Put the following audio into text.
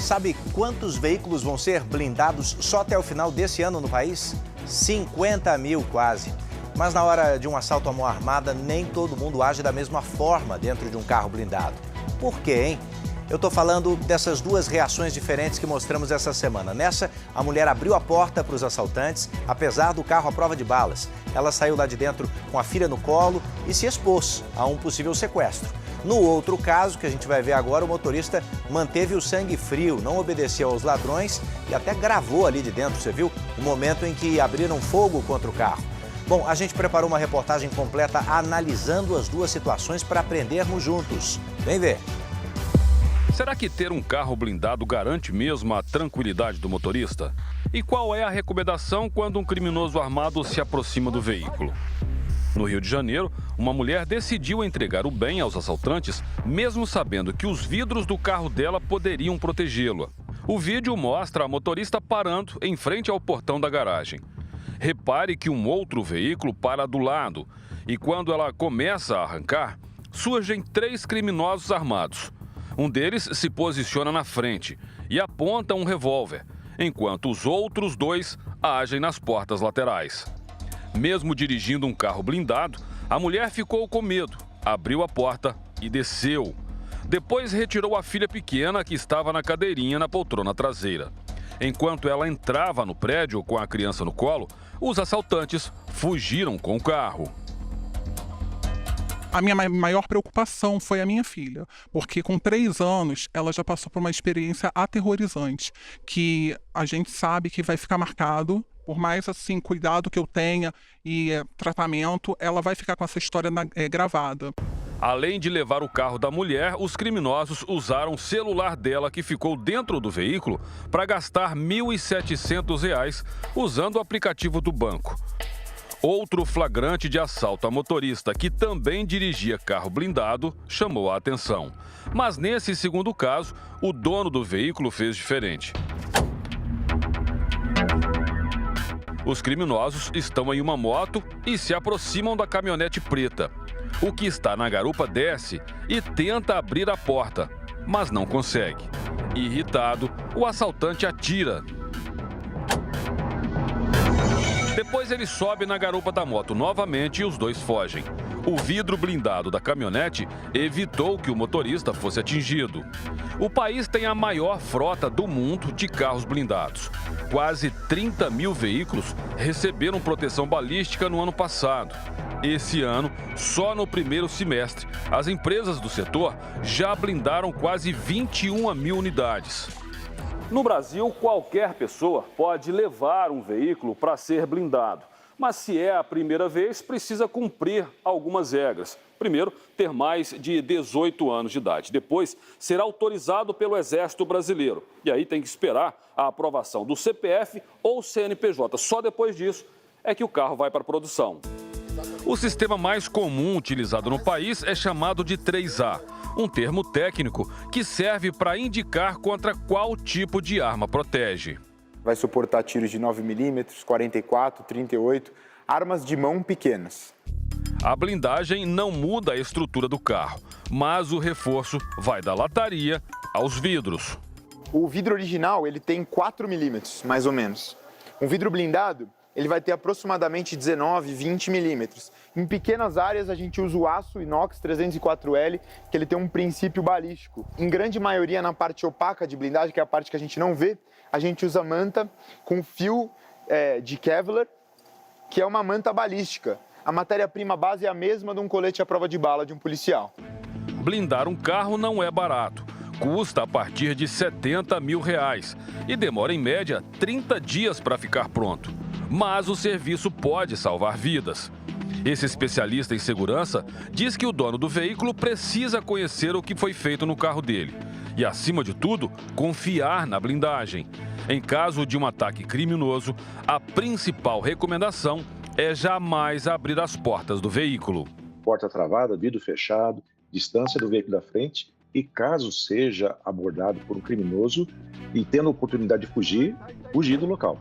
Sabe quantos veículos vão ser blindados só até o final desse ano no país? 50 mil quase. Mas na hora de um assalto à mão armada, nem todo mundo age da mesma forma dentro de um carro blindado. Por quê, hein? Eu tô falando dessas duas reações diferentes que mostramos essa semana. Nessa, a mulher abriu a porta para os assaltantes, apesar do carro à prova de balas. Ela saiu lá de dentro com a filha no colo e se expôs a um possível sequestro. No outro caso, que a gente vai ver agora, o motorista manteve o sangue frio, não obedeceu aos ladrões e até gravou ali de dentro, você viu? O momento em que abriram fogo contra o carro. Bom, a gente preparou uma reportagem completa analisando as duas situações para aprendermos juntos. Vem ver. Será que ter um carro blindado garante mesmo a tranquilidade do motorista? E qual é a recomendação quando um criminoso armado se aproxima do veículo? No Rio de Janeiro, uma mulher decidiu entregar o bem aos assaltantes, mesmo sabendo que os vidros do carro dela poderiam protegê-la. O vídeo mostra a motorista parando em frente ao portão da garagem. Repare que um outro veículo para do lado e quando ela começa a arrancar, surgem 3 criminosos armados. Um deles se posiciona na frente e aponta um revólver, enquanto os outros 2 agem nas portas laterais. Mesmo dirigindo um carro blindado, a mulher ficou com medo, abriu a porta e desceu. Depois retirou a filha pequena que estava na cadeirinha na poltrona traseira. Enquanto ela entrava no prédio com a criança no colo, os assaltantes fugiram com o carro. A minha maior preocupação foi a minha filha, porque com 3 anos ela já passou por uma experiência aterrorizante, que a gente sabe que vai ficar marcado, por mais assim cuidado que eu tenha e tratamento, ela vai ficar com essa história gravada. Além de levar o carro da mulher, os criminosos usaram o celular dela que ficou dentro do veículo para gastar R$ 1.700 usando o aplicativo do banco. Outro flagrante de assalto a motorista, que também dirigia carro blindado, chamou a atenção. Mas nesse segundo caso, o dono do veículo fez diferente. Os criminosos estão em uma moto e se aproximam da caminhonete preta. O que está na garupa desce e tenta abrir a porta, mas não consegue. Irritado, o assaltante atira. Depois ele sobe na garupa da moto novamente e os 2 fogem. O vidro blindado da caminhonete evitou que o motorista fosse atingido. O país tem a maior frota do mundo de carros blindados. Quase 30 mil veículos receberam proteção balística no ano passado. Esse ano, só no primeiro semestre, as empresas do setor já blindaram quase 21 mil unidades. No Brasil, qualquer pessoa pode levar um veículo para ser blindado. Mas se é a primeira vez, precisa cumprir algumas regras. Primeiro, ter mais de 18 anos de idade. Depois, ser autorizado pelo Exército Brasileiro. E aí tem que esperar a aprovação do CPF ou CNPJ. Só depois disso é que o carro vai para a produção. O sistema mais comum utilizado no país é chamado de 3A, um termo técnico que serve para indicar contra qual tipo de arma protege. Vai suportar tiros de 9mm, 44, 38, armas de mão pequenas. A blindagem não muda a estrutura do carro, mas o reforço vai da lataria aos vidros. O vidro original ele tem 4mm, mais ou menos. Um vidro blindado ele vai ter aproximadamente 19, 20 milímetros. Em pequenas áreas, a gente usa o aço inox 304L, que ele tem um princípio balístico. Em grande maioria, na parte opaca de blindagem, que é a parte que a gente não vê, a gente usa manta com fio de Kevlar, que é uma manta balística. A matéria-prima base é a mesma de um colete à prova de bala de um policial. Blindar um carro não é barato. Custa a partir de R$ 70 mil e demora, em média, 30 dias para ficar pronto. Mas o serviço pode salvar vidas. Esse especialista em segurança diz que o dono do veículo precisa conhecer o que foi feito no carro dele. E, acima de tudo, confiar na blindagem. Em caso de um ataque criminoso, a principal recomendação é jamais abrir as portas do veículo. Porta travada, vidro fechado, distância do veículo da frente e, caso seja abordado por um criminoso e tendo a oportunidade de fugir do local.